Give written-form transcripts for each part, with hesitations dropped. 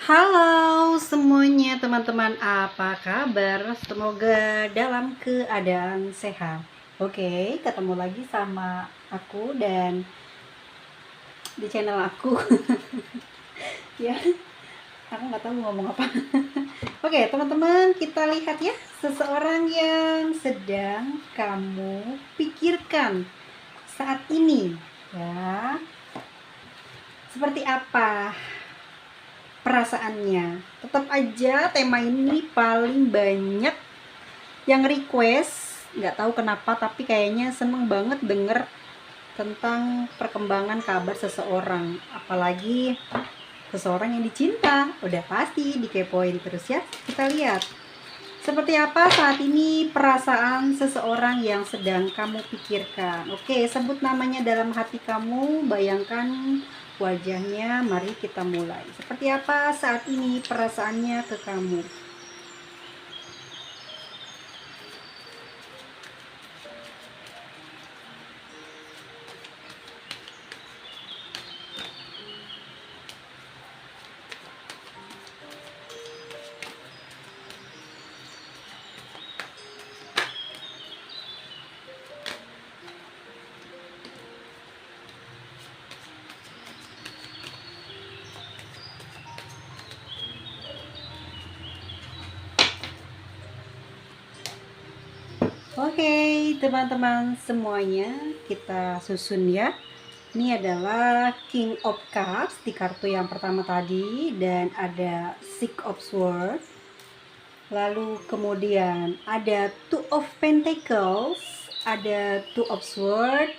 Halo semuanya teman-teman, apa kabar? Semoga dalam keadaan sehat. Oke, ketemu lagi sama aku dan di channel aku. Ya, aku nggak tahu ngomong apa. Oke, teman-teman, kita lihat ya, seseorang yang sedang kamu pikirkan saat ini. Ya, seperti apa perasaannya? Tetap aja tema ini paling banyak yang request, nggak tahu kenapa, tapi kayaknya seneng banget denger tentang perkembangan kabar seseorang, apalagi seseorang yang dicinta. Udah pasti dikepoin terus ya. Kita lihat seperti apa saat ini perasaan seseorang yang sedang kamu pikirkan. Oke, sebut namanya dalam hati kamu, bayangkan wajahnya. Mari kita mulai. Seperti apa saat ini perasaannya ke kamu? Oke, teman-teman semuanya, kita susun ya. Ini adalah King of Cups di kartu yang pertama tadi, dan ada Six of Swords. Lalu kemudian ada Two of Pentacles, ada Two of Swords,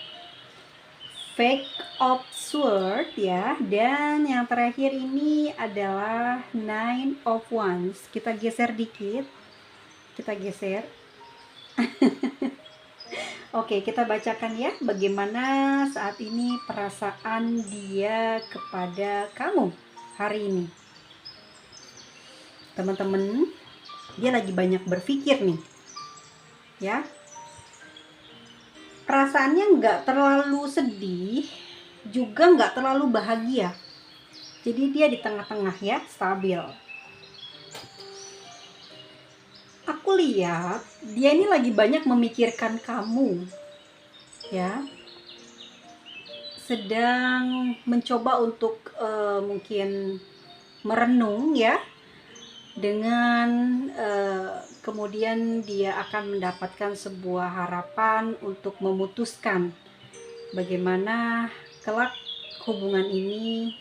Fake of Swords ya, dan yang terakhir ini adalah Nine of Wands. Kita geser dikit, kita geser. Oke, kita bacakan ya bagaimana saat ini perasaan dia kepada kamu hari ini. Teman-teman, dia lagi banyak berpikir nih. Ya. Perasaannya nggak terlalu sedih, juga nggak terlalu bahagia. Jadi dia di tengah-tengah ya, stabil. Aku lihat dia ini lagi banyak memikirkan kamu. Ya, sedang mencoba untuk mungkin merenung ya, dengan kemudian dia akan mendapatkan sebuah harapan untuk memutuskan bagaimana kelak hubungan ini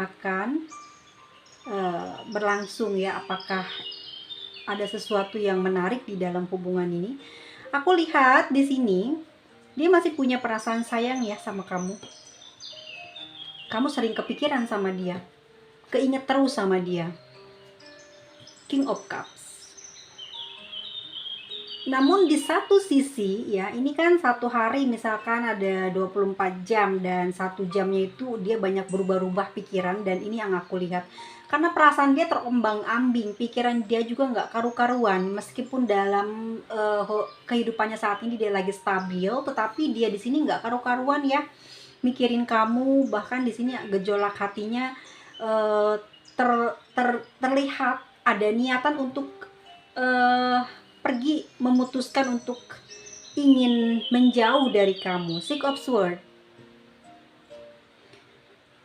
akan berlangsung ya, apakah ada sesuatu yang menarik di dalam hubungan ini. Aku lihat di sini dia masih punya perasaan sayang ya sama kamu. Kamu sering kepikiran sama dia, keinget terus sama dia. King of Cups. Namun di satu sisi ya, ini kan satu hari misalkan ada 24 jam, dan satu jamnya itu dia banyak berubah-ubah pikiran, dan ini yang aku lihat. Karena perasaan dia terombang-ambing, pikiran dia juga nggak karu-karuan. Meskipun dalam kehidupannya saat ini dia lagi stabil, tetapi dia di sini nggak karu-karuan ya, mikirin kamu. Bahkan di sini gejolak hatinya terlihat ada niatan untuk pergi, memutuskan untuk ingin menjauh dari kamu. Six of Swords.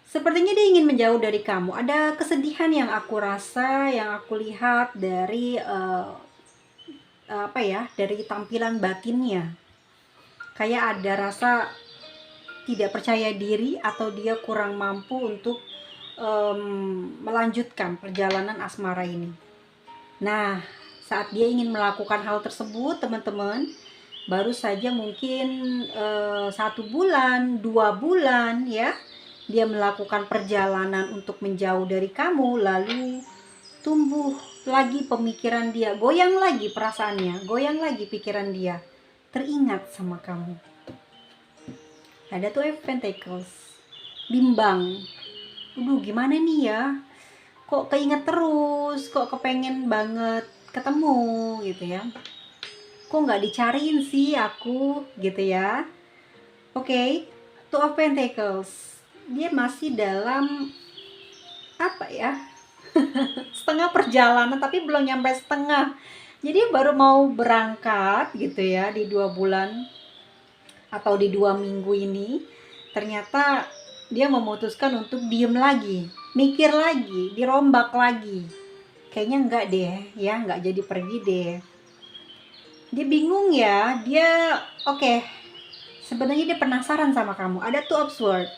Sepertinya dia ingin menjauh dari kamu. Ada kesedihan yang aku rasa, yang aku lihat dari dari tampilan batinnya. Kayak ada rasa tidak percaya diri atau dia kurang mampu untuk melanjutkan perjalanan asmara ini. Nah, saat dia ingin melakukan hal tersebut, teman-teman, baru saja mungkin 1 bulan, 2 bulan ya, dia melakukan perjalanan untuk menjauh dari kamu, lalu tumbuh lagi pemikiran dia, goyang lagi perasaannya, goyang lagi pikiran dia, teringat sama kamu. Ada tuh Pentacles, bimbang. Gimana nih ya? Kok keinget terus, kok kepengen banget ketemu gitu ya. Kok nggak dicariin sih aku gitu ya. Oke, Two of Pentacles. Dia masih dalam apa ya? setengah perjalanan, tapi belum nyampe setengah. Jadi baru mau berangkat gitu ya di 2 bulan atau di 2 minggu ini, ternyata dia memutuskan untuk diem lagi, mikir lagi, dirombak lagi. Kayaknya enggak deh, ya enggak jadi pergi deh. Dia bingung ya, dia oke. Sebenarnya dia penasaran sama kamu. Ada two of swords.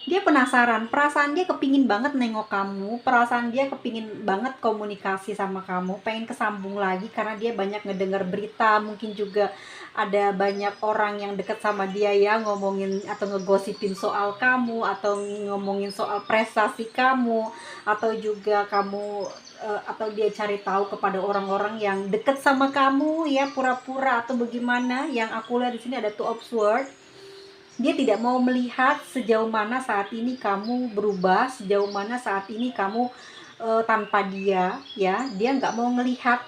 Dia penasaran, perasaan dia kepingin banget nengok kamu, perasaan dia kepingin banget komunikasi sama kamu, pengen kesambung lagi karena dia banyak ngedengar berita, mungkin juga ada banyak orang yang deket sama dia ya ngomongin atau ngegosipin soal kamu, atau ngomongin soal prestasi kamu, atau juga kamu atau dia cari tahu kepada orang-orang yang deket sama kamu ya, pura-pura atau bagaimana. Yang aku lihat di sini ada two of swords. Dia tidak mau melihat sejauh mana saat ini kamu berubah, sejauh mana saat ini kamu tanpa dia, ya. Dia nggak mau ngelihat.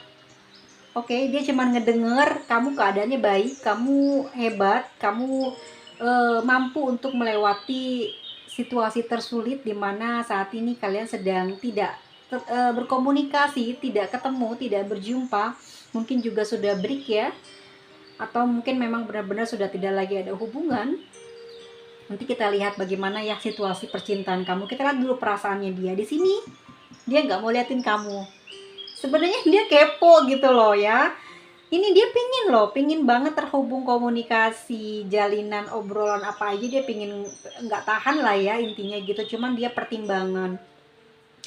Oke, dia cuma ngedenger kamu keadaannya baik, kamu hebat, kamu mampu untuk melewati situasi tersulit di mana saat ini kalian sedang tidak berkomunikasi, tidak ketemu, tidak berjumpa, mungkin juga sudah break ya, atau mungkin memang benar-benar sudah tidak lagi ada hubungan. Nanti kita lihat bagaimana ya situasi percintaan kamu. Kita lihat dulu perasaannya dia. Di sini dia nggak mau liatin kamu. Sebenarnya dia kepo gitu loh ya. Ini dia pingin banget terhubung komunikasi, jalinan obrolan apa aja dia pingin, nggak tahan lah ya intinya gitu. Cuman dia pertimbangan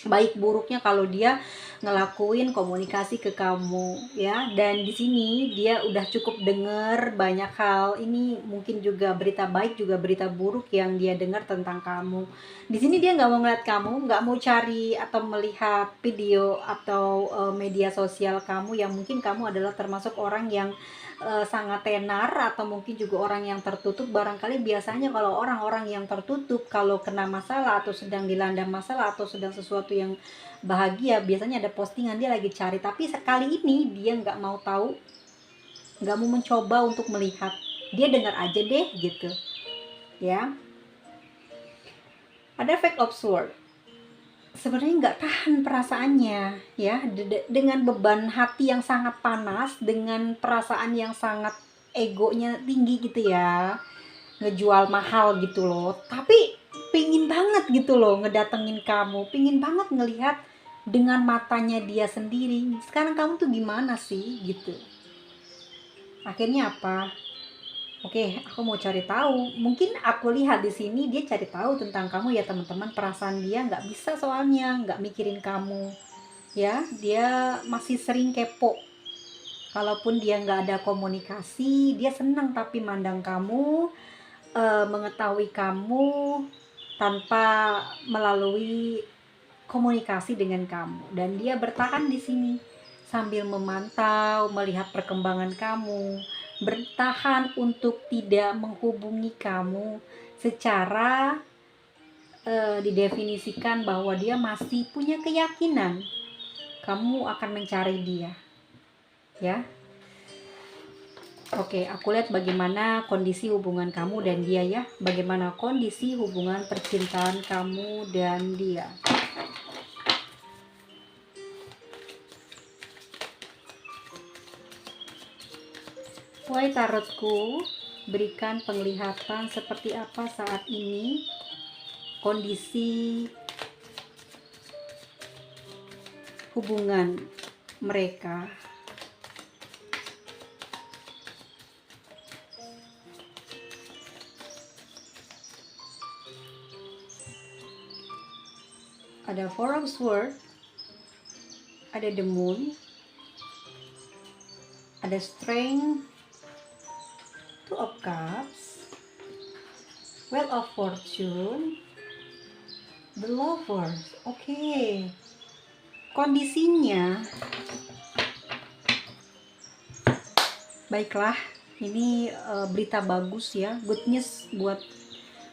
baik buruknya kalau dia ngelakuin komunikasi ke kamu ya. Dan di sini dia udah cukup denger banyak hal. Ini mungkin juga berita baik juga berita buruk yang dia dengar tentang kamu. Di sini dia nggak mau ngeliat kamu, nggak mau cari atau melihat video atau media sosial kamu yang mungkin kamu adalah termasuk orang yang sangat tenar atau mungkin juga orang yang tertutup. Barangkali biasanya kalau orang-orang yang tertutup kalau kena masalah atau sedang dilanda masalah atau sedang sesuatu yang bahagia, biasanya ada postingan dia lagi cari. Tapi sekali ini dia nggak mau tahu, nggak mau mencoba untuk melihat, dia dengar aja deh gitu ya. Ada Five of Swords. Sebenarnya nggak tahan perasaannya ya, dengan beban hati yang sangat panas, dengan perasaan yang sangat egonya tinggi gitu ya, ngejual mahal gitu loh, tapi pingin banget gitu loh ngedatengin kamu, pingin banget ngelihat dengan matanya dia sendiri, sekarang kamu tuh gimana sih gitu. Akhirnya apa? Oke, aku mau cari tahu. Mungkin aku lihat di sini dia cari tahu tentang kamu ya teman-teman. Perasaan dia nggak bisa soalnya nggak mikirin kamu. Ya, dia masih sering kepo. Kalaupun dia nggak ada komunikasi, dia senang tapi mandang kamu, mengetahui kamu tanpa melalui komunikasi dengan kamu. Dan dia bertahan di sini sambil memantau, melihat perkembangan kamu, bertahan untuk tidak menghubungi kamu secara didefinisikan bahwa dia masih punya keyakinan kamu akan mencari dia ya. Oke, aku lihat bagaimana kondisi hubungan kamu dan dia ya, bagaimana kondisi hubungan percintaan kamu dan dia. Wahai tarotku, berikan penglihatan seperti apa saat ini kondisi hubungan mereka. Ada Four of Swords, ada the Moon, ada Strength, Two of Cups, Wheel of Fortune, the Lovers. Oke. Kondisinya baiklah, ini berita bagus ya, good news buat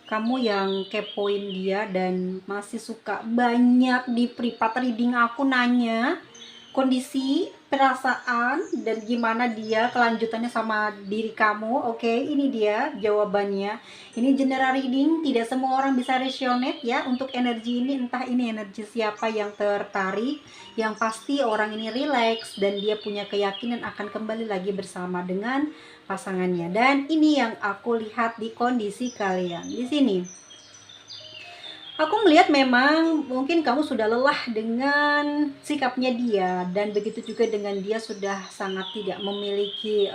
kamu yang kepoin dia dan masih suka banyak di private reading aku nanya kondisi, perasaan, dan gimana dia kelanjutannya sama diri kamu. Oke, ini dia jawabannya. Ini general reading, tidak semua orang bisa resonate ya untuk energi ini. Entah ini energi siapa yang tertarik. Yang pasti orang ini relax dan dia punya keyakinan akan kembali lagi bersama dengan pasangannya. Dan ini yang aku lihat di kondisi kalian di sini. Aku melihat memang mungkin kamu sudah lelah dengan sikapnya dia, dan begitu juga dengan dia sudah sangat tidak memiliki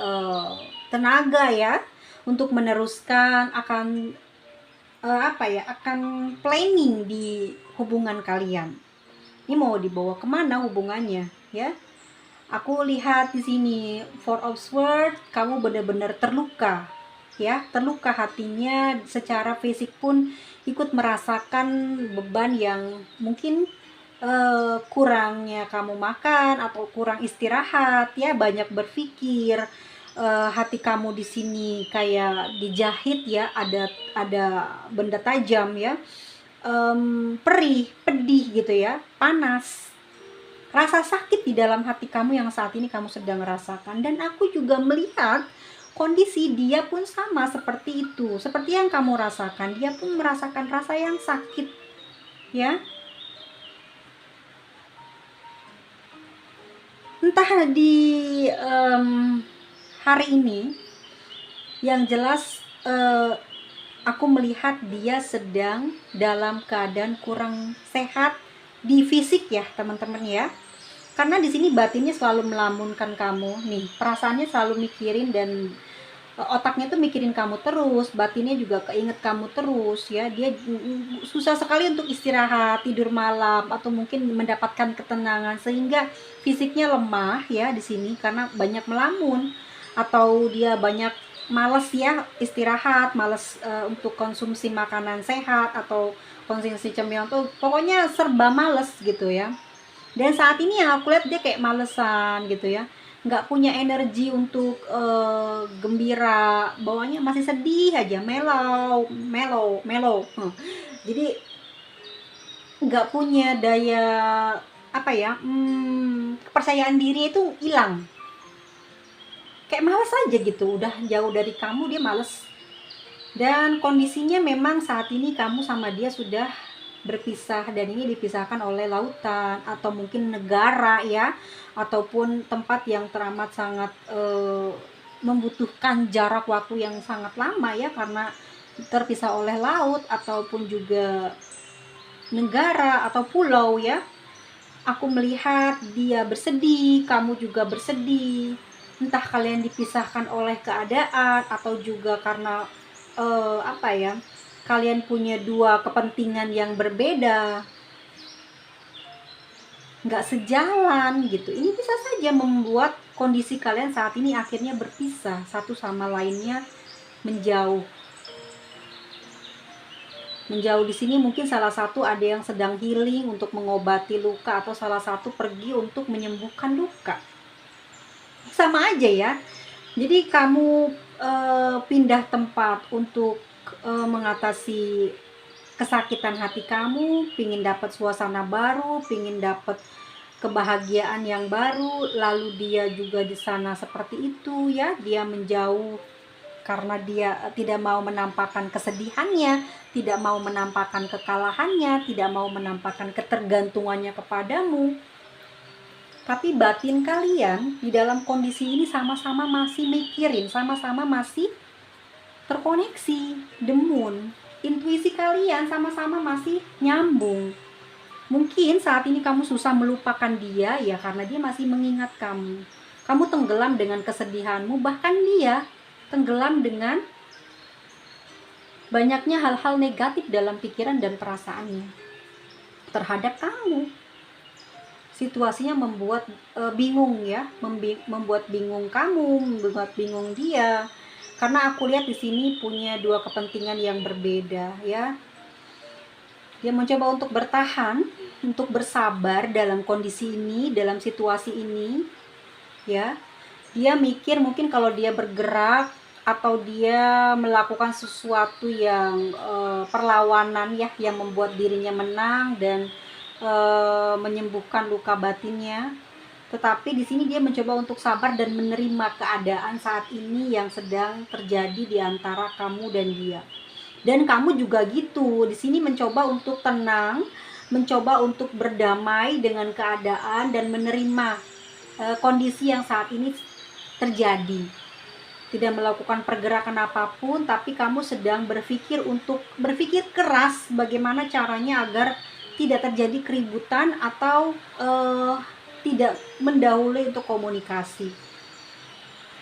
tenaga ya untuk meneruskan akan akan planning di hubungan kalian. Ini mau dibawa kemana hubungannya ya? Aku lihat di sini Four of Swords, kamu benar-benar terluka ya, terluka hatinya, secara fisik pun ikut merasakan beban yang mungkin kurangnya kamu makan atau kurang istirahat ya, banyak berpikir. Hati kamu di sini kayak dijahit ya, ada benda tajam ya, perih, pedih gitu ya, panas. Rasa sakit di dalam hati kamu yang saat ini kamu sedang rasakan. Dan aku juga melihat kondisi dia pun sama seperti itu, seperti yang kamu rasakan. Dia pun merasakan rasa yang sakit ya, entah di hari ini. Yang jelas aku melihat dia sedang dalam keadaan kurang sehat di fisik ya teman-teman ya, karena di sini batinnya selalu melamunkan kamu nih, perasaannya selalu mikirin, dan otaknya tuh mikirin kamu terus, batinnya juga keinget kamu terus ya. Dia susah sekali untuk istirahat, tidur malam, atau mungkin mendapatkan ketenangan, sehingga fisiknya lemah ya di sini karena banyak melamun, atau dia banyak males ya istirahat, males untuk konsumsi makanan sehat atau konsumsi cemilan, tuh pokoknya serba males gitu ya. Dan saat ini yang aku lihat dia kayak malesan gitu ya, nggak punya energi untuk gembira, bawahnya masih sedih aja, melow. Jadi nggak punya daya kepercayaan diri itu hilang, kayak males aja gitu, udah jauh dari kamu dia males. Dan kondisinya memang saat ini kamu sama dia sudah berpisah, dan ini dipisahkan oleh lautan atau mungkin negara ya, ataupun tempat yang teramat sangat membutuhkan jarak waktu yang sangat lama ya, karena terpisah oleh laut ataupun juga negara atau pulau ya. Aku melihat dia bersedih, kamu juga bersedih, entah kalian dipisahkan oleh keadaan atau juga karena kalian punya dua kepentingan yang berbeda, nggak sejalan gitu. Ini bisa saja membuat kondisi kalian saat ini akhirnya berpisah, satu sama lainnya menjauh. Di sini mungkin salah satu ada yang sedang healing untuk mengobati luka, atau salah satu pergi untuk menyembuhkan luka. Sama aja ya. Jadi kamu pindah tempat untuk mengatasi kesakitan hati kamu, pingin dapat suasana baru, pingin dapat kebahagiaan yang baru. Lalu dia juga di sana seperti itu ya, dia menjauh karena dia tidak mau menampakkan kesedihannya, tidak mau menampakkan kekalahannya, tidak mau menampakkan ketergantungannya kepadamu. Tapi batin kalian di dalam kondisi ini sama-sama masih mikirin, sama-sama masih terkoneksi. The Moon, intuisi kalian sama-sama masih nyambung. Mungkin saat ini kamu susah melupakan dia ya, karena dia masih mengingat kamu. Kamu tenggelam dengan kesedihanmu, bahkan dia tenggelam dengan banyaknya hal-hal negatif dalam pikiran dan perasaannya terhadap kamu. Situasinya membuat bingung ya, membuat bingung kamu, membuat bingung dia. Karena aku lihat di sini punya dua kepentingan yang berbeda ya. Dia mencoba untuk bertahan, untuk bersabar dalam kondisi ini, dalam situasi ini ya. Dia mikir mungkin kalau dia bergerak atau dia melakukan sesuatu yang perlawanan ya, yang membuat dirinya menang dan menyembuhkan luka batinnya, Tetapi di sini dia mencoba untuk sabar dan menerima keadaan saat ini yang sedang terjadi di antara kamu dan dia. Dan kamu juga gitu, di sini mencoba untuk tenang, mencoba untuk berdamai dengan keadaan dan menerima kondisi yang saat ini terjadi. Tidak melakukan pergerakan apapun, tapi kamu sedang berpikir keras bagaimana caranya agar tidak terjadi keributan atau tidak mendahului untuk komunikasi.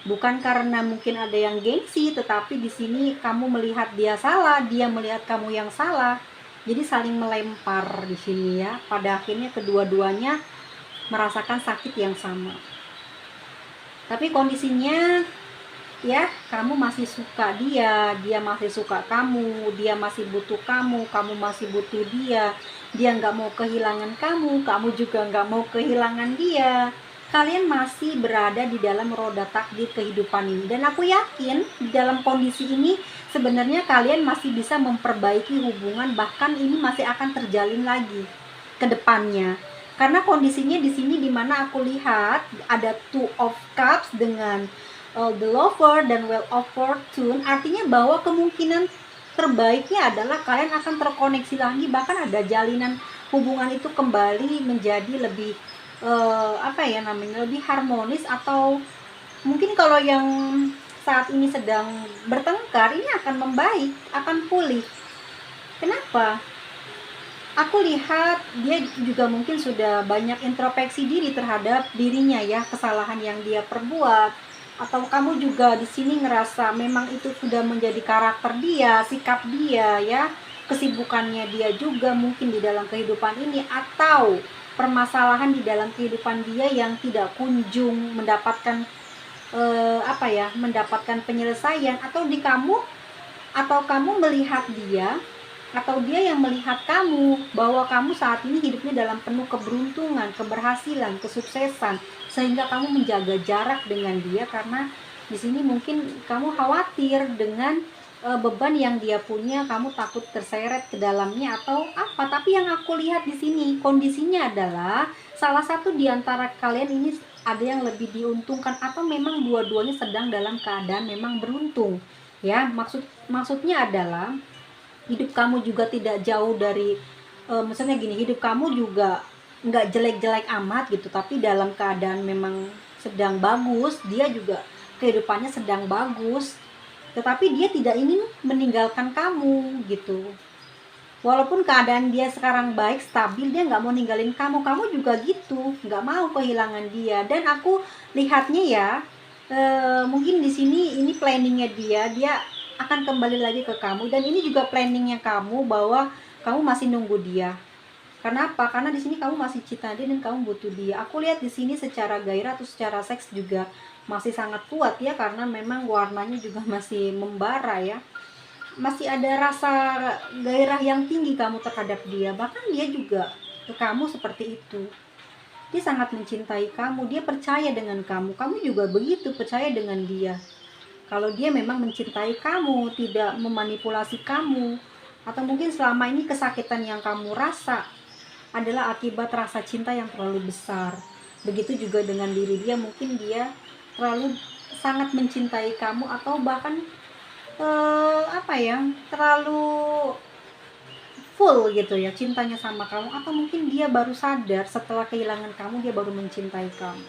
Bukan karena mungkin ada yang gengsi, tetapi di sini kamu melihat dia salah, dia melihat kamu yang salah. Jadi saling melempar di sini ya. Pada akhirnya kedua-duanya merasakan sakit yang sama. Tapi kondisinya ya, kamu masih suka dia masih suka kamu, dia masih butuh kamu masih butuh dia nggak mau kehilangan kamu juga nggak mau kehilangan dia. Kalian masih berada di dalam roda takdir kehidupan ini, dan aku yakin di dalam kondisi ini sebenarnya kalian masih bisa memperbaiki hubungan, bahkan ini masih akan terjalin lagi ke depannya. Karena kondisinya di sini dimana aku lihat ada Two of Cups dengan the Lover dan Wheel of Fortune, artinya bahwa kemungkinan terbaiknya adalah kalian akan terkoneksi lagi, bahkan ada jalinan hubungan itu kembali menjadi lebih lebih harmonis, atau mungkin kalau yang saat ini sedang bertengkar ini akan membaik, akan pulih. Kenapa? Aku lihat dia juga mungkin sudah banyak introspeksi diri terhadap dirinya ya, kesalahan yang dia perbuat, atau kamu juga di sini ngerasa memang itu sudah menjadi karakter dia, sikap dia ya, kesibukannya dia juga mungkin di dalam kehidupan ini, atau permasalahan di dalam kehidupan dia yang tidak kunjung mendapatkan mendapatkan penyelesaian, atau di kamu, atau kamu melihat dia, atau dia yang melihat kamu bahwa kamu saat ini hidupnya dalam penuh keberuntungan, keberhasilan, kesuksesan, sehingga kamu menjaga jarak dengan dia karena di sini mungkin kamu khawatir dengan beban yang dia punya, kamu takut terseret ke dalamnya atau apa. Tapi yang aku lihat di sini kondisinya adalah salah satu di antara kalian ini ada yang lebih diuntungkan, atau memang dua-duanya sedang dalam keadaan memang beruntung ya. Maksudnya adalah hidup kamu juga tidak jauh dari misalnya gini, hidup kamu juga nggak jelek-jelek amat gitu, tapi dalam keadaan memang sedang bagus, dia juga kehidupannya sedang bagus, tetapi dia tidak ingin meninggalkan kamu gitu. Walaupun keadaan dia sekarang baik, stabil, dia nggak mau ninggalin kamu, kamu juga gitu, nggak mau kehilangan dia. Dan aku lihatnya ya, mungkin di sini ini planningnya dia akan kembali lagi ke kamu, dan ini juga planningnya kamu bahwa kamu masih nunggu dia. Kenapa? Karena di sini kamu masih cinta dia dan kamu butuh dia. Aku lihat di sini secara gairah atau secara seks juga masih sangat kuat ya, karena memang warnanya juga masih membara ya. Masih ada rasa gairah yang tinggi kamu terhadap dia, bahkan dia juga ke kamu seperti itu. Dia sangat mencintai kamu, dia percaya dengan kamu, kamu juga begitu percaya dengan dia. Kalau dia memang mencintai kamu, tidak memanipulasi kamu, atau mungkin selama ini kesakitan yang kamu rasa adalah akibat rasa cinta yang terlalu besar. Begitu juga dengan diri dia, mungkin dia terlalu sangat mencintai kamu, atau bahkan terlalu full gitu ya cintanya sama kamu, atau mungkin dia baru sadar setelah kehilangan kamu, dia baru mencintai kamu.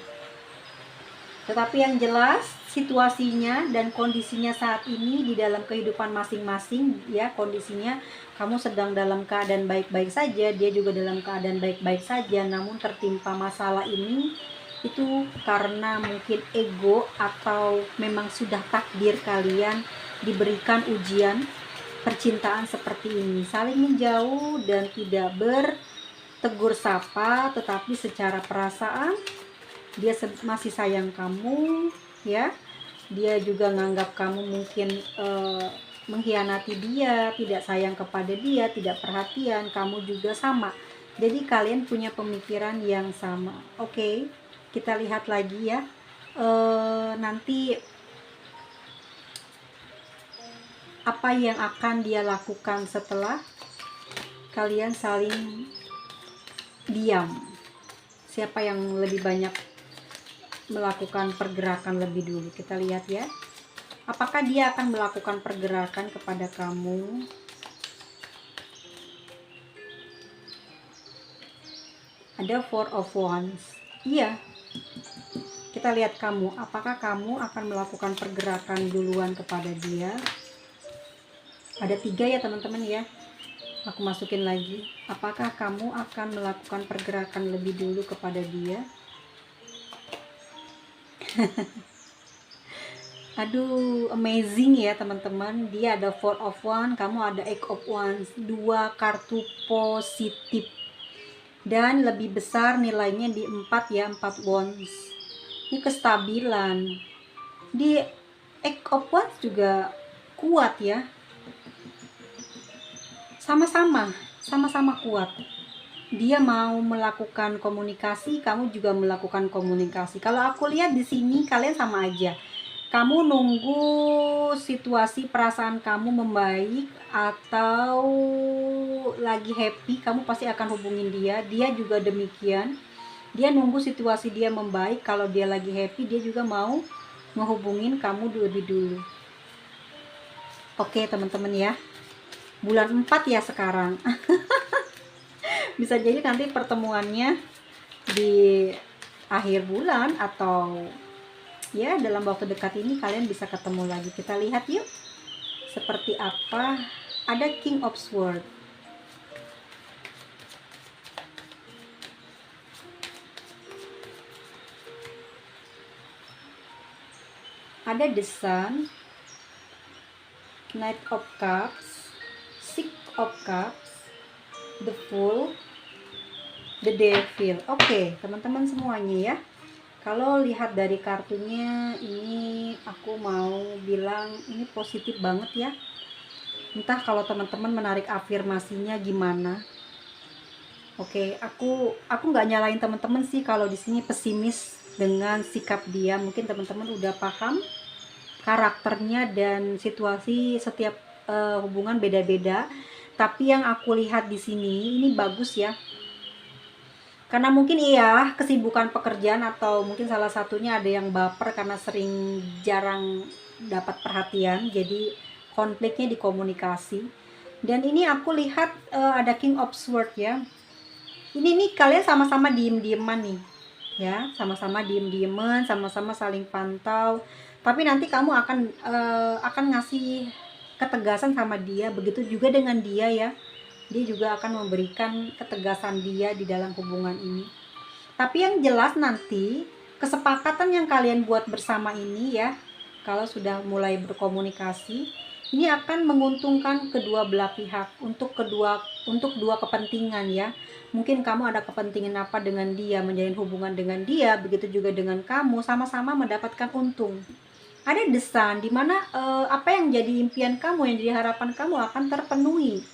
Tetapi yang jelas situasinya dan kondisinya saat ini di dalam kehidupan masing-masing ya, kondisinya kamu sedang dalam keadaan baik-baik saja, dia juga dalam keadaan baik-baik saja, namun tertimpa masalah ini itu karena mungkin ego, atau memang sudah takdir kalian diberikan ujian percintaan seperti ini, saling menjauh dan tidak bertegur sapa, tetapi secara perasaan dia masih sayang kamu ya. Dia juga nganggap kamu mungkin mengkhianati dia, tidak sayang kepada dia, tidak perhatian, kamu juga sama. Jadi kalian punya pemikiran yang sama. Oke, kita lihat lagi ya. Nanti apa yang akan dia lakukan setelah kalian saling diam. Siapa yang lebih banyak melakukan pergerakan lebih dulu. Kita lihat ya, apakah dia akan melakukan pergerakan kepada kamu. Ada Four of Wands. Iya, kita lihat kamu, apakah kamu akan melakukan pergerakan duluan kepada dia. Ada 3 ya teman-teman ya, aku masukin lagi. Apakah kamu akan melakukan pergerakan lebih dulu kepada dia? Aduh, amazing ya teman-teman. Dia ada Four of Wands, kamu ada Eight of Wands. 2 kartu positif. Dan lebih besar nilainya di 4 ya, 4 Wands. Ini kestabilan. Di Eight of Wands juga kuat ya. Sama-sama kuat. Dia mau melakukan komunikasi, kamu juga melakukan komunikasi. Kalau aku lihat di sini kalian sama aja. Kamu nunggu situasi perasaan kamu membaik atau lagi happy, kamu pasti akan hubungin dia. Dia juga demikian. Dia nunggu situasi dia membaik. Kalau dia lagi happy, dia juga mau menghubungin kamu lebih dulu. Oke teman-teman ya, bulan 4 ya sekarang. Bisa jadi nanti pertemuannya di akhir bulan atau ya dalam waktu dekat ini kalian bisa ketemu lagi. Kita lihat yuk seperti apa. Ada King of Swords. Ada The Sun, Knight of Cups, Six of Cups, The Fool, The Devil. Oke, teman-teman semuanya ya. Kalau lihat dari kartunya ini, aku mau bilang ini positif banget ya. Entah kalau teman-teman menarik afirmasinya gimana. Oke, aku nggak nyalain teman-teman sih kalau di sini pesimis dengan sikap dia. Mungkin teman-teman udah paham karakternya dan situasi setiap hubungan beda-beda. Tapi yang aku lihat di sini ini bagus ya. Karena mungkin iya kesibukan pekerjaan atau mungkin salah satunya ada yang baper karena sering jarang dapat perhatian, jadi konfliknya di komunikasi. Dan ini aku lihat ada King of Swords ya. Ini nih kalian sama-sama diem-dieman nih ya, sama-sama diem-dieman, sama-sama saling pantau. Tapi nanti kamu akan ngasih ketegasan sama dia, begitu juga dengan dia ya. Dia juga akan memberikan ketegasan dia di dalam hubungan ini. Tapi yang jelas nanti kesepakatan yang kalian buat bersama ini ya, kalau sudah mulai berkomunikasi, ini akan menguntungkan kedua belah pihak untuk dua kepentingan ya. Mungkin kamu ada kepentingan apa dengan dia, menjalin hubungan dengan dia, begitu juga dengan kamu, sama-sama mendapatkan untung. Ada The Sun, dimana apa yang jadi impian kamu, yang jadi harapan kamu akan terpenuhi,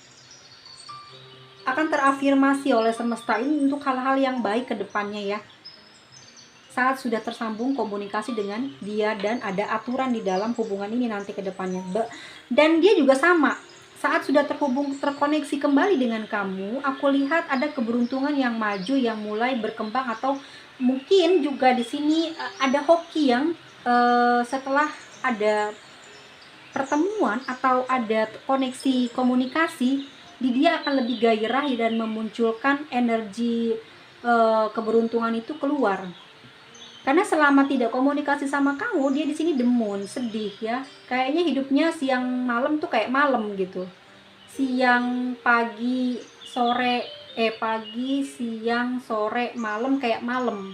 akan terafirmasi oleh semesta ini untuk hal-hal yang baik ke depannya ya. Saat sudah tersambung komunikasi dengan dia dan ada aturan di dalam hubungan ini nanti ke depannya. Dan dia juga sama. Saat sudah terkoneksi kembali dengan kamu, aku lihat ada keberuntungan yang maju, yang mulai berkembang, atau mungkin juga di sini ada hoki yang setelah ada pertemuan atau ada koneksi komunikasi, di dia akan lebih gairah dan memunculkan energi keberuntungan itu keluar. Karena selama tidak komunikasi sama kamu, dia di sini demun, sedih ya. Kayaknya hidupnya siang malam tuh kayak malam gitu. Siang, pagi, sore, pagi, siang, sore, malam kayak malam.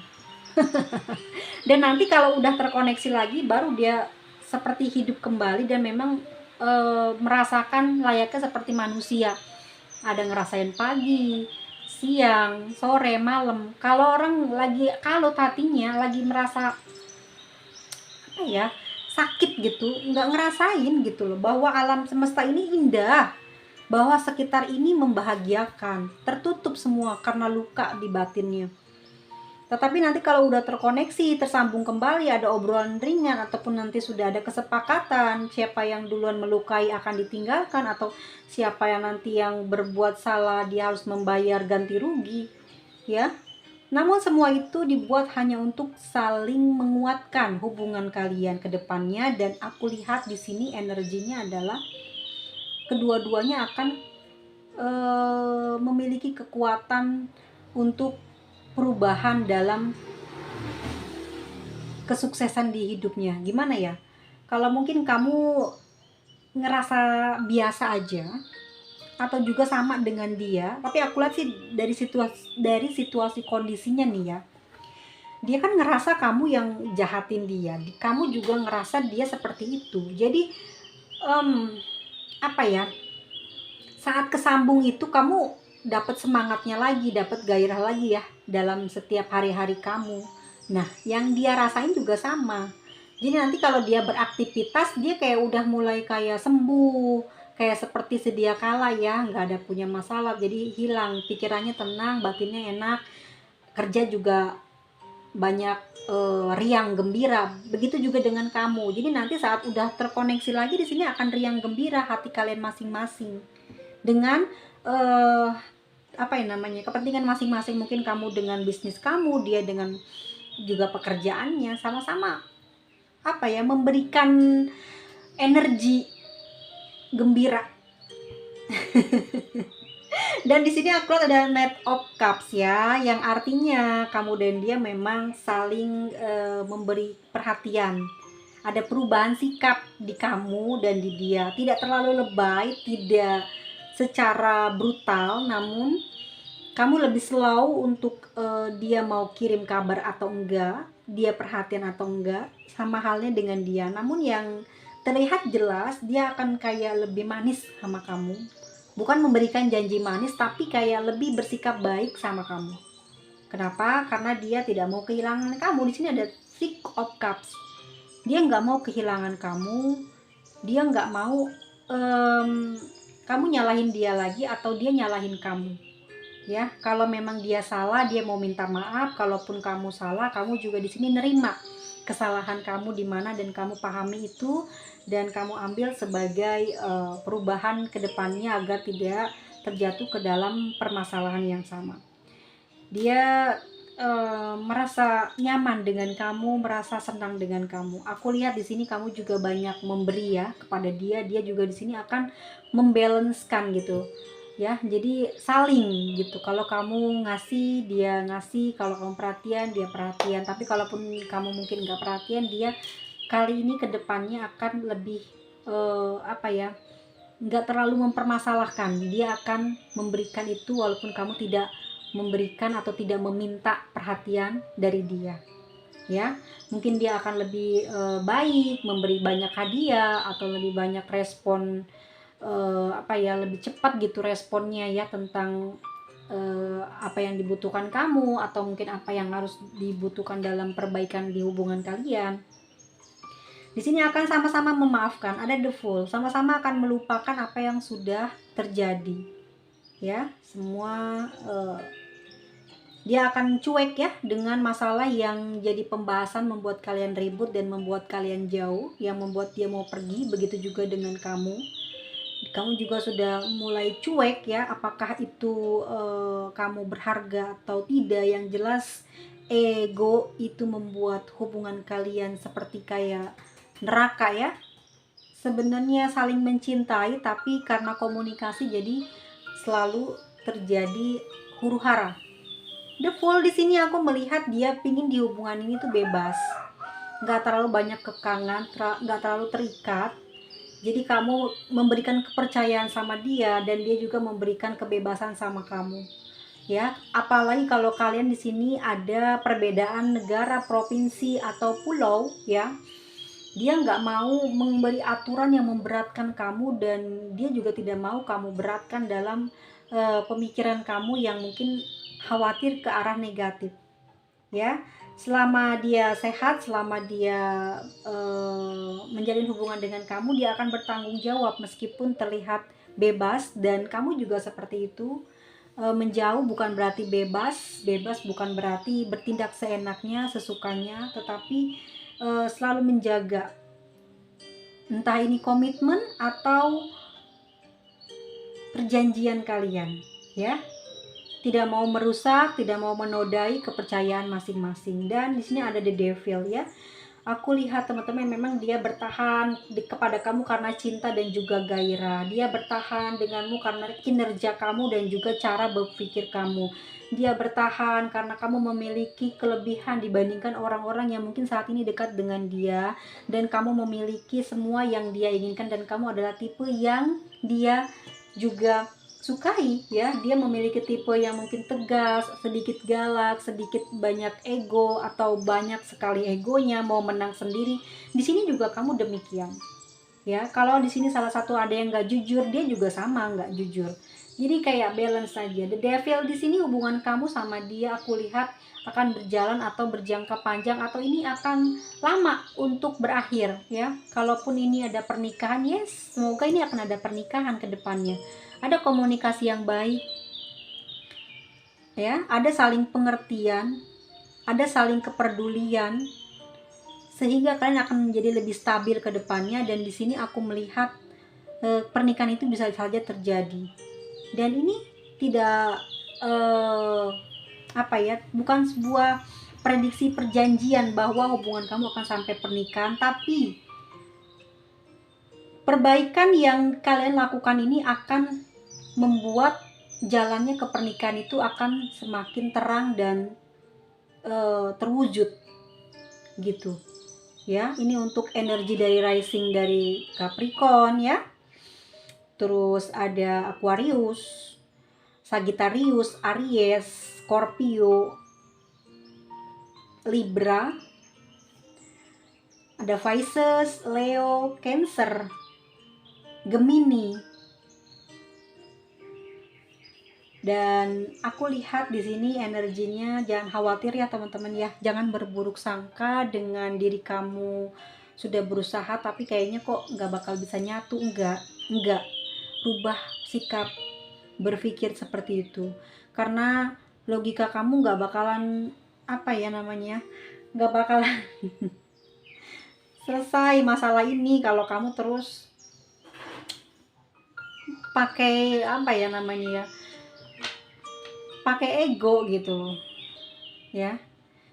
Dan nanti kalau udah terkoneksi lagi baru dia seperti hidup kembali dan memang merasakan layaknya seperti manusia. Ada ngerasain pagi, siang, sore, malam. Kalau orang lagi kalut hatinya, lagi merasa apa ya, sakit gitu, nggak ngerasain gitu loh bahwa alam semesta ini indah, bahwa sekitar ini membahagiakan, tertutup semua karena luka di batinnya. Tetapi nanti kalau udah terkoneksi, tersambung kembali, ada obrolan ringan, ataupun nanti sudah ada kesepakatan siapa yang duluan melukai akan ditinggalkan, atau siapa yang nanti yang berbuat salah dia harus membayar ganti rugi ya. Namun semua itu dibuat hanya untuk saling menguatkan hubungan kalian ke depannya, dan aku lihat di sini energinya adalah kedua-duanya akan memiliki kekuatan untuk perubahan dalam kesuksesan di hidupnya. Gimana ya? Kalau mungkin kamu ngerasa biasa aja atau juga sama dengan dia, tapi aku lihat sih dari situasi kondisinya nih ya. Dia kan ngerasa kamu yang jahatin dia, kamu juga ngerasa dia seperti itu. Jadi apa ya? Saat kesambung itu kamu dapat semangatnya lagi, dapat gairah lagi ya dalam setiap hari-hari kamu. Nah, yang dia rasain juga sama. Jadi nanti kalau dia beraktivitas, dia kayak udah mulai kayak sembuh, kayak seperti sedia kala ya, nggak ada punya masalah, jadi hilang, pikirannya tenang, batinnya enak, kerja juga banyak riang gembira. Begitu juga dengan kamu. Jadi nanti saat udah terkoneksi lagi di sini akan riang gembira hati kalian masing-masing dengan apa ya namanya, kepentingan masing-masing. Mungkin kamu dengan bisnis kamu, dia dengan juga pekerjaannya, sama-sama apa ya, memberikan energi gembira. Dan di sini aku lihat ada Knight of Cups ya, yang artinya kamu dan dia memang saling memberi perhatian. Ada perubahan sikap di kamu dan di dia, tidak terlalu lebay, tidak secara brutal, namun kamu lebih slow untuk dia mau kirim kabar atau enggak, dia perhatian atau enggak, sama halnya dengan dia. Namun yang terlihat jelas dia akan kayak lebih manis sama kamu, bukan memberikan janji manis, tapi kayak lebih bersikap baik sama kamu. Kenapa? Karena dia tidak mau kehilangan kamu. Di sini ada Six of Cups. Dia nggak mau kehilangan kamu, dia nggak mau kamu nyalahin dia lagi atau dia nyalahin kamu. Ya, kalau memang dia salah, dia mau minta maaf. Kalaupun kamu salah, kamu juga di sini nerima kesalahan kamu di mana, dan kamu pahami itu dan kamu ambil sebagai perubahan ke depannya agar tidak terjatuh ke dalam permasalahan yang sama. Dia merasa nyaman dengan kamu, merasa senang dengan kamu. Aku lihat di sini kamu juga banyak memberi ya kepada dia. Dia juga di sini akan membalancekan gitu. Ya, jadi saling gitu. Kalau kamu ngasih, dia ngasih. Kalau kamu perhatian, dia perhatian. Tapi kalaupun kamu mungkin nggak perhatian, dia kali ini kedepannya akan lebih apa ya, nggak terlalu mempermasalahkan. Dia akan memberikan itu walaupun kamu tidak memberikan atau tidak meminta perhatian dari dia. Ya, mungkin dia akan lebih baik, memberi banyak hadiah atau lebih banyak respon, apa ya, lebih cepat gitu responnya ya tentang apa yang dibutuhkan kamu, atau mungkin apa yang harus dibutuhkan dalam perbaikan di hubungan kalian. Di sini akan sama-sama memaafkan, ada the Fool, sama-sama akan melupakan apa yang sudah terjadi. Ya, semua dia akan cuek ya dengan masalah yang jadi pembahasan membuat kalian ribut dan membuat kalian jauh, yang membuat dia mau pergi. Begitu juga dengan kamu. Kamu juga sudah mulai cuek ya, apakah itu kamu berharga atau tidak. Yang jelas ego itu membuat hubungan kalian seperti kayak neraka ya. Sebenarnya saling mencintai, tapi karena komunikasi jadi selalu terjadi huru-hara. The Fool di sini aku melihat dia pingin di hubungan ini tuh bebas, nggak terlalu banyak kekangan, nggak terlalu terikat. Jadi kamu memberikan kepercayaan sama dia dan dia juga memberikan kebebasan sama kamu. Ya, apalagi kalau kalian di sini ada perbedaan negara, provinsi atau pulau ya. Dia nggak mau memberi aturan yang memberatkan kamu, dan dia juga tidak mau kamu beratkan dalam pemikiran kamu yang mungkin khawatir ke arah negatif. Ya, selama dia sehat, selama dia menjalin hubungan dengan kamu, dia akan bertanggung jawab meskipun terlihat bebas, dan kamu juga seperti itu. Menjauh bukan berarti bebas, bebas bukan berarti bertindak seenaknya, sesukanya, tetapi selalu menjaga, entah ini komitmen atau perjanjian kalian ya. tidak mau merusak, tidak mau menodai kepercayaan masing-masing. Dan di sini ada the devil ya. Aku lihat teman-teman memang dia bertahan kepada kamu karena cinta dan juga gairah. Dia bertahan denganmu karena kinerja kamu dan juga cara berpikir kamu. Dia bertahan karena kamu memiliki kelebihan dibandingkan orang-orang yang mungkin saat ini dekat dengan dia. Dan kamu memiliki semua yang dia inginkan dan kamu adalah tipe yang dia juga sukai ya. Dia memiliki tipe yang mungkin tegas, sedikit galak, sedikit banyak ego atau banyak sekali egonya, mau menang sendiri. Di sini juga kamu demikian ya. Kalau di sini salah satu ada yang nggak jujur, dia juga sama nggak jujur. Jadi kayak balance saja. The devil di sini hubungan kamu sama dia aku lihat akan berjalan atau berjangka panjang, atau ini akan lama untuk berakhir ya. Kalaupun ini ada pernikahan, yes, semoga ini akan ada pernikahan ke depannya. Ada komunikasi yang baik ya, ada saling pengertian, ada saling kepedulian, sehingga kalian akan menjadi lebih stabil ke depannya. Dan di sini aku melihat pernikahan itu bisa saja terjadi. Dan ini tidak bukan sebuah prediksi perjanjian bahwa hubungan kamu akan sampai pernikahan, tapi perbaikan yang kalian lakukan ini akan membuat jalannya ke pernikahan itu akan semakin terang dan terwujud gitu ya. Ini untuk energi dari rising dari Capricorn ya. Terus ada Aquarius, Sagittarius, Aries, Scorpio, Libra, ada Pisces, Leo, Cancer, Gemini. Dan aku lihat di sini energinya, jangan khawatir ya teman-teman ya. Jangan berburuk sangka dengan diri kamu sudah berusaha tapi kayaknya kok nggak bakal bisa nyatu. Enggak. Rubah sikap berpikir seperti itu. Karena logika kamu nggak bakalan nggak bakalan selesai masalah ini kalau kamu terus pakai pakai ego gitu ya.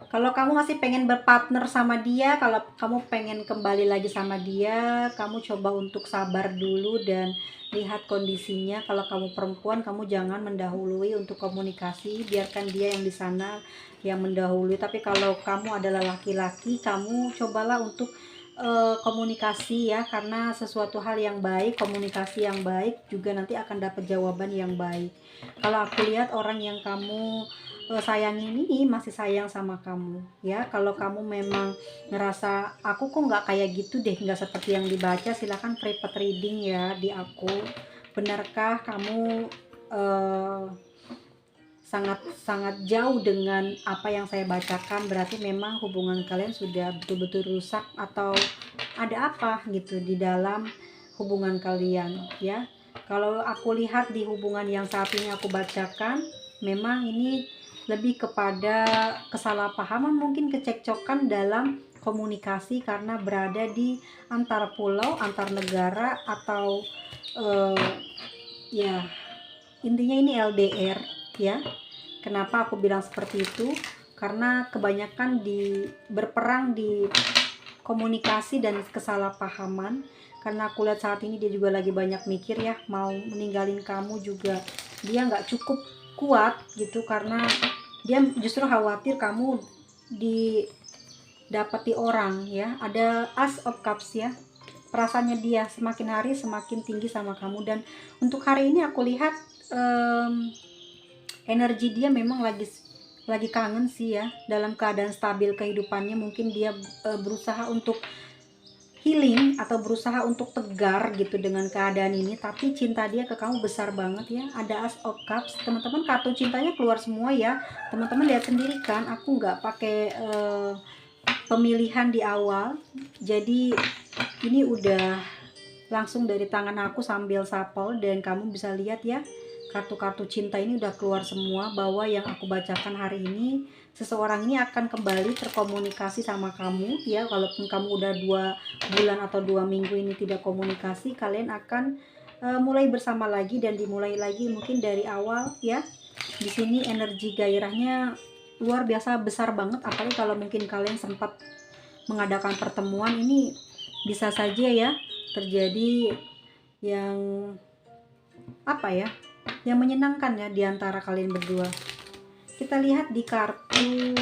Kalau kamu masih pengen berpartner sama dia, kalau kamu pengen kembali lagi sama dia, kamu coba untuk sabar dulu dan lihat kondisinya. Kalau kamu perempuan, kamu jangan mendahului untuk komunikasi, biarkan dia yang di sana yang mendahului. Tapi kalau kamu adalah laki-laki, kamu cobalah untuk komunikasi ya, karena sesuatu hal yang baik, komunikasi yang baik juga nanti akan dapat jawaban yang baik. Kalau aku lihat orang yang kamu sayang ini masih sayang sama kamu ya. Kalau kamu memang ngerasa aku kok nggak kayak gitu deh, nggak seperti yang dibaca, silahkan private reading ya di aku. Benarkah kamu sangat jauh dengan apa yang saya bacakan? Berarti memang hubungan kalian sudah betul-betul rusak atau ada apa gitu di dalam hubungan kalian ya. Kalau aku lihat di hubungan yang saat ini aku bacakan, memang ini lebih kepada kesalahpahaman, mungkin kecekcokan dalam komunikasi karena berada di antar pulau, antar negara, atau ya intinya ini LDR ya. Kenapa aku bilang seperti itu? Karena kebanyakan berperang di komunikasi dan kesalahpahaman. Karena aku lihat saat ini dia juga lagi banyak mikir ya, mau meninggalin kamu juga dia nggak cukup kuat gitu, karena dia justru khawatir kamu didapati orang ya. Ada Ace of Cups ya, perasaannya dia semakin hari semakin tinggi sama kamu. Dan untuk hari ini aku lihat energi dia memang lagi kangen sih ya, dalam keadaan stabil kehidupannya. Mungkin dia berusaha untuk healing atau berusaha untuk tegar gitu dengan keadaan ini, tapi cinta dia ke kamu besar banget ya. Ada Ace of Cups, teman-teman, kartu cintanya keluar semua ya. Teman-teman lihat sendiri kan, aku nggak pakai pemilihan di awal, jadi ini udah langsung dari tangan aku sambil shuffle, dan kamu bisa lihat ya, kartu-kartu cinta ini udah keluar semua, bahwa yang aku bacakan hari ini, seseorang ini akan kembali terkomunikasi sama kamu ya. Walaupun kamu udah 2 bulan atau 2 minggu ini tidak komunikasi, kalian akan mulai bersama lagi dan dimulai lagi mungkin dari awal ya. Di sini energi gairahnya luar biasa besar banget, apalagi kalau mungkin kalian sempat mengadakan pertemuan, ini bisa saja ya terjadi yang apa ya, yang menyenangkan ya di antara kalian berdua. Kita lihat di kartu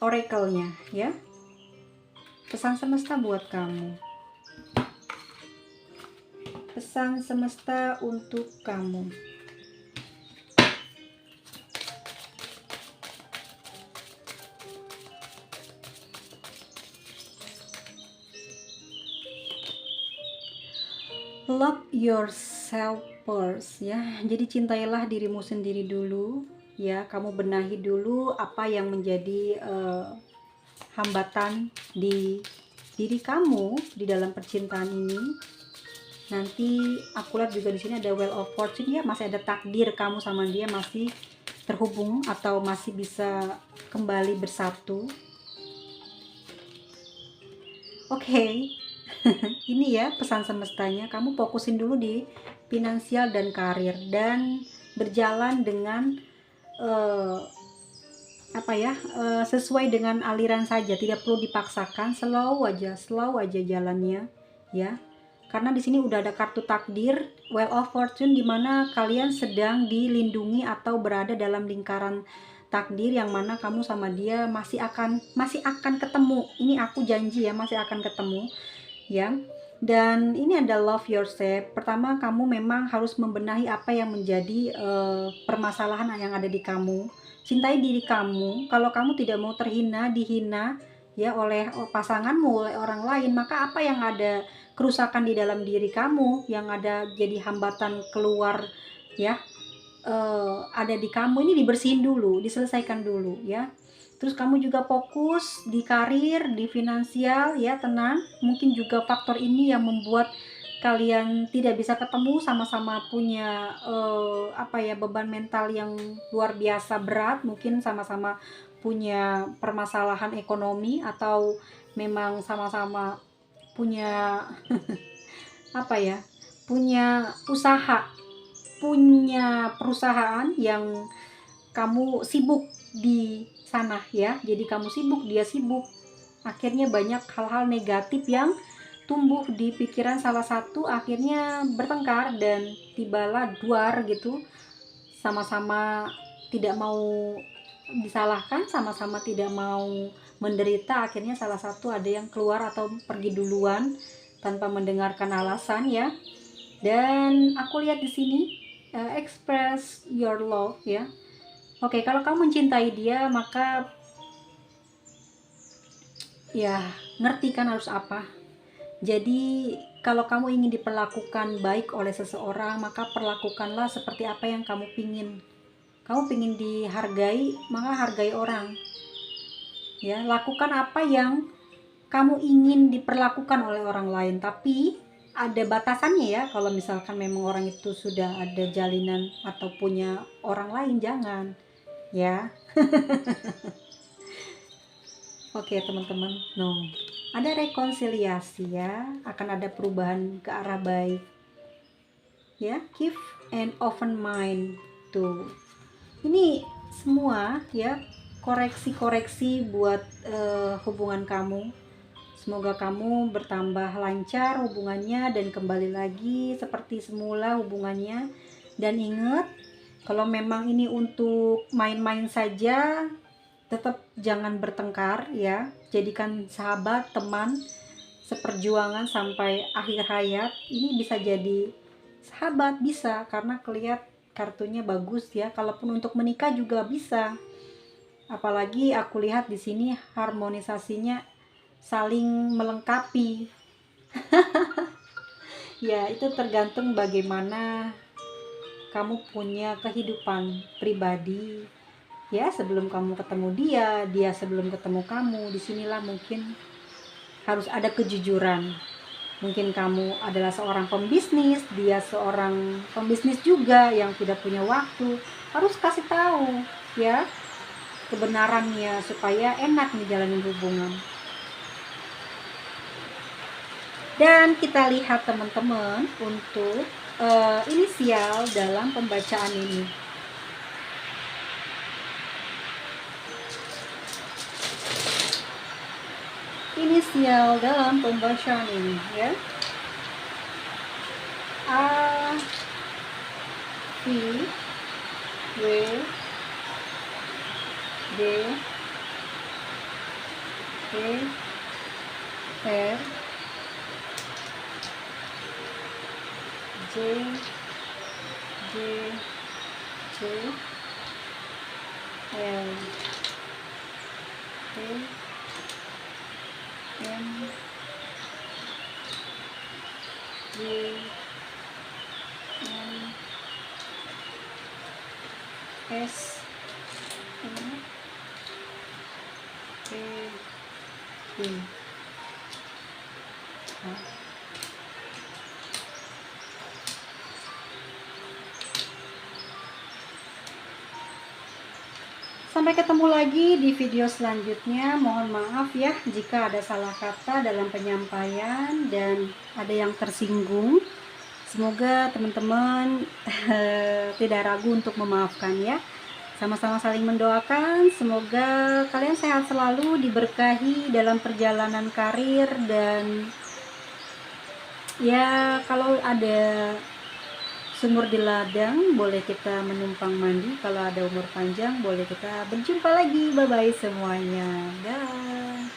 oracle-nya ya. Pesan semesta buat kamu. Pesan semesta untuk kamu. Love yourself first ya. Jadi cintailah dirimu sendiri dulu ya. Kamu benahi dulu apa yang menjadi hambatan di diri kamu di dalam percintaan ini. Nanti aku lihat juga di sini ada Wheel of Fortune ya, masih ada takdir kamu sama dia masih terhubung atau masih bisa kembali bersatu. Oke. Ini ya pesan semestanya, kamu fokusin dulu di finansial dan karir dan berjalan dengan sesuai dengan aliran saja, tidak perlu dipaksakan, slow aja jalannya ya. Karena di sini udah ada kartu takdir, Wheel of Fortune, dimana kalian sedang dilindungi atau berada dalam lingkaran takdir yang mana kamu sama dia masih akan ketemu. Ini aku janji ya, masih akan ketemu ya. Dan ini ada love yourself. Pertama, kamu memang harus membenahi apa yang menjadi permasalahan yang ada di kamu. Cintai diri kamu. Kalau kamu tidak mau terhina, dihina ya oleh pasanganmu, oleh orang lain, maka apa yang ada kerusakan di dalam diri kamu, yang ada jadi hambatan keluar ya, ada di kamu, ini dibersihin dulu, diselesaikan dulu ya. Terus kamu juga fokus di karir, di finansial ya, tenang. Mungkin juga faktor ini yang membuat kalian tidak bisa ketemu, sama-sama punya beban mental yang luar biasa berat, mungkin sama-sama punya permasalahan ekonomi atau memang sama-sama punya punya usaha, punya perusahaan yang kamu sibuk di sana ya. Jadi kamu sibuk, dia sibuk, akhirnya banyak hal-hal negatif yang tumbuh di pikiran salah satu, akhirnya bertengkar dan tibalah duar gitu. Sama-sama tidak mau disalahkan, sama-sama tidak mau menderita, akhirnya salah satu ada yang keluar atau pergi duluan tanpa mendengarkan alasan ya. Dan aku lihat di sini express your love ya. Oke, kalau kamu mencintai dia, maka ya ngerti kan harus apa. Jadi kalau kamu ingin diperlakukan baik oleh seseorang, maka perlakukanlah seperti apa yang kamu pingin. Kamu pingin dihargai, maka hargai orang ya. Lakukan apa yang kamu ingin diperlakukan oleh orang lain, tapi ada batasannya ya. Kalau misalkan memang orang itu sudah ada jalinan atau punya orang lain, jangan ya. Oke teman-teman, ada rekonsiliasi ya, akan ada perubahan ke arah baik ya. Keep an open mind tuh. Ini semua ya koreksi-koreksi buat hubungan kamu. Semoga kamu bertambah lancar hubungannya dan kembali lagi seperti semula hubungannya. Dan ingat, kalau memang ini untuk main-main saja, tetap jangan bertengkar ya. Jadikan sahabat, teman, seperjuangan sampai akhir hayat. Ini bisa jadi sahabat, bisa, karena kelihatan kartunya bagus ya. Kalaupun untuk menikah juga bisa. Apalagi aku lihat di sini harmonisasinya saling melengkapi. Ya, itu tergantung bagaimana kamu punya kehidupan pribadi ya, sebelum kamu ketemu dia sebelum ketemu kamu. Disinilah mungkin harus ada kejujuran. Mungkin kamu adalah seorang pembisnis, dia seorang pembisnis juga yang tidak punya waktu. Harus kasih tahu ya kebenarannya supaya enak menjalani hubungan. Dan kita lihat teman-teman untuk inisial dalam pembacaan ini. Inisial dalam pembacaan ini, ya. A, V, W, D, E, R, J, J, C, L, T, M, J, N, S, N, P, Q. Nah, sampai ketemu lagi di video selanjutnya. Mohon maaf ya jika ada salah kata dalam penyampaian dan ada yang tersinggung. Semoga teman-teman tidak ragu untuk memaafkan ya. Sama-sama saling mendoakan. Semoga kalian sehat selalu, diberkahi dalam perjalanan karir, dan ya kalau ada sumur di ladang boleh kita menumpang mandi, kalau ada umur panjang boleh kita berjumpa lagi. Bye bye semuanya, dah.